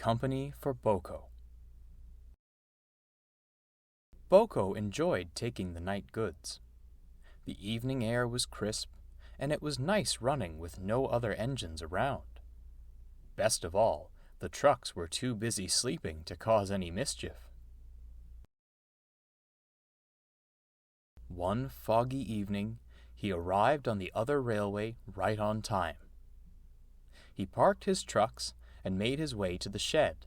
Company for Boco. Boco enjoyed taking the night goods. The evening air was crisp, and it was nice running with no other engines around. Best of all, the trucks were too busy sleeping to cause any mischief. One foggy evening, he arrived on the other railway right on time. He parked his trucks and made his way to the shed.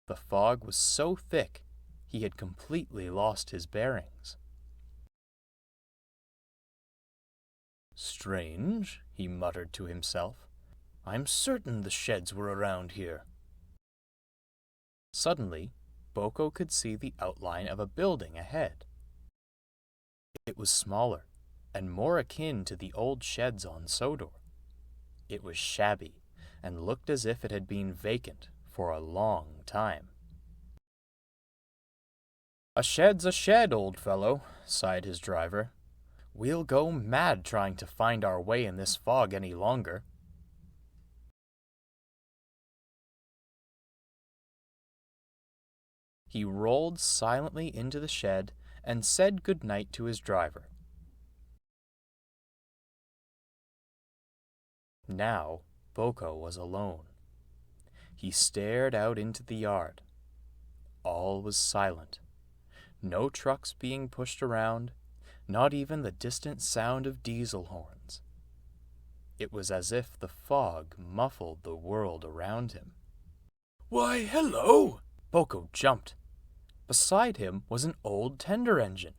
The fog was so thick, he had completely lost his bearings. "Strange," he muttered to himself. "I'm certain the sheds were around here." Suddenly, Boco could see the outline of a building ahead. It was smaller and more akin to the old sheds on Sodor. It was shabby and looked as if it had been vacant for a long time. "A shed's a shed, old fellow," sighed his driver. "We'll go mad trying to find our way in this fog any longer." He rolled silently into the shed and said good night to his driver. Now, Boco was alone. He stared out into the yard. All was silent. No trucks being pushed around, not even the distant sound of diesel horns. It was as if the fog muffled the world around him. "Why, hello!" Boco jumped. Beside him was an old tender engine.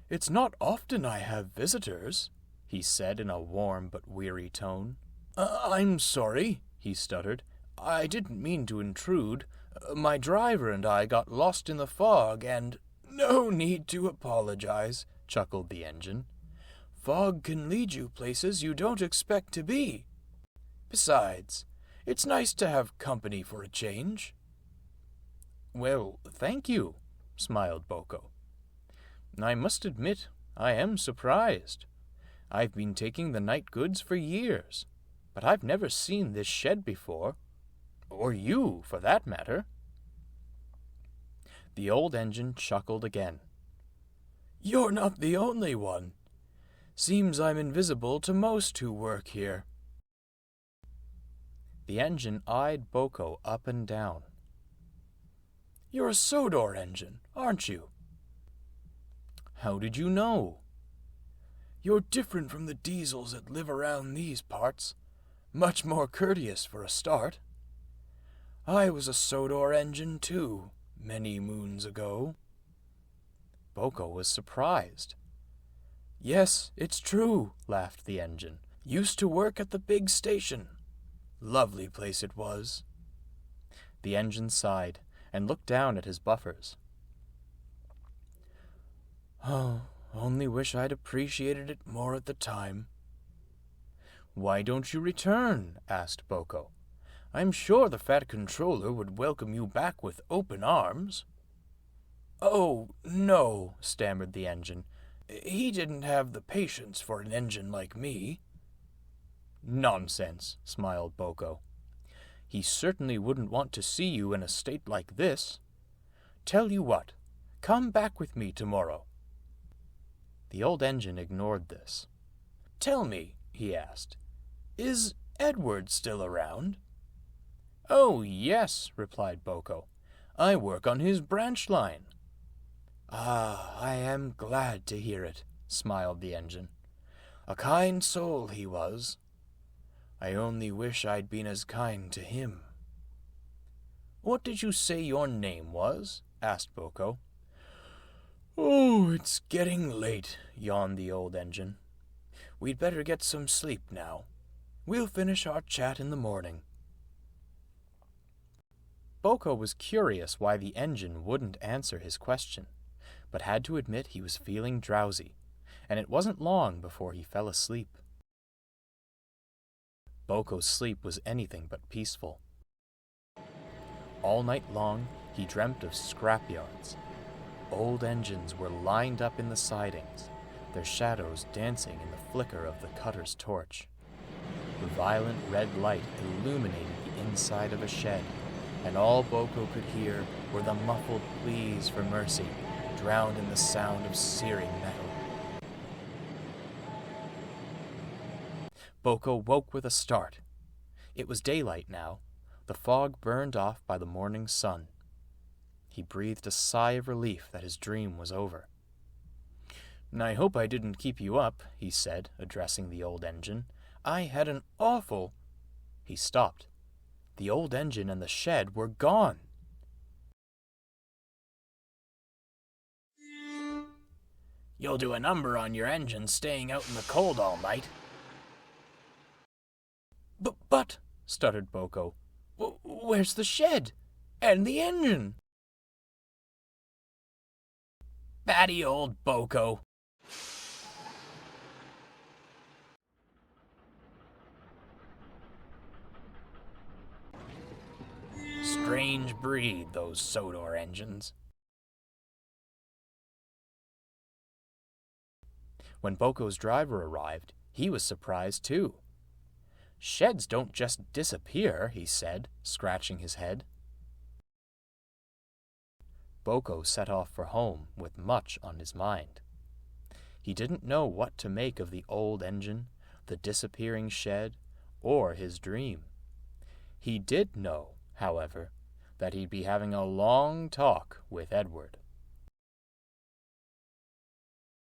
"It's not often I have visitors," he said in a warm but weary tone. "I'm sorry," he stuttered. "I didn't mean to intrude. My driver and I got lost in the fog and—" "No need to apologize," chuckled the engine. "Fog can lead you places you don't expect to be. Besides, it's nice to have company for a change." "Well, thank you," smiled Boco. "I must admit I am surprised. I've been taking the night goods for years, but I've never seen this shed before. Or you, for that matter." The old engine chuckled again. "You're not the only one. Seems I'm invisible to most who work here." The engine eyed Boco up and down. "You're a Sodor engine, aren't you?" "How did you know?" "You're different from the diesels that live around these parts. Much more courteous for a start. I was a Sodor engine, too, many moons ago." Boco was surprised. "Yes, it's true," laughed the engine. "Used to work at the big station. Lovely place it was." The engine sighed and looked down at his buffers. "Oh, only wish I'd appreciated it more at the time." "Why don't you return?" asked Boco. "I'm sure the fat controller would welcome you back with open arms." "Oh, no," stammered the engine. "He didn't have the patience for an engine like me." "Nonsense," smiled Boco. "He certainly wouldn't want to see you in a state like this. Tell you what, come back with me tomorrow." The old engine ignored this. "Tell me," he asked, "is Edward still around?" "Oh, yes," replied Boco. "I work on his branch line." "Ah, I am glad to hear it," smiled the engine. "A kind soul he was. I only wish I'd been as kind to him." "What did you say your name was?" asked Boco. "Oh, it's getting late," yawned the old engine. "We'd better get some sleep now. We'll finish our chat in the morning." Boco was curious why the engine wouldn't answer his question, but had to admit he was feeling drowsy, and it wasn't long before he fell asleep. Boco's sleep was anything but peaceful. All night long, he dreamt of scrapyards. Old engines were lined up in the sidings, their shadows dancing in the flicker of the cutter's torch. The violent red light illuminated the inside of a shed, and all Boco could hear were the muffled pleas for mercy, drowned in the sound of searing metal. Boco woke with a start. It was daylight now, the fog burned off by the morning sun. He breathed a sigh of relief that his dream was over. "I hope I didn't keep you up," he said, addressing the old engine. "I had an awful—" He stopped. The old engine and the shed were gone. "You'll do a number on your engine staying out in the cold all night." But, stuttered Boco, "where's the shed? And the engine?" "Batty old Boco." Strange breed, those Sodor engines. When Boco's driver arrived, he was surprised too. "Sheds don't just disappear," he said, scratching his head. Boco set off for home with much on his mind. He didn't know what to make of the old engine, the disappearing shed, or his dream. He did know, however, that he'd be having a long talk with Edward.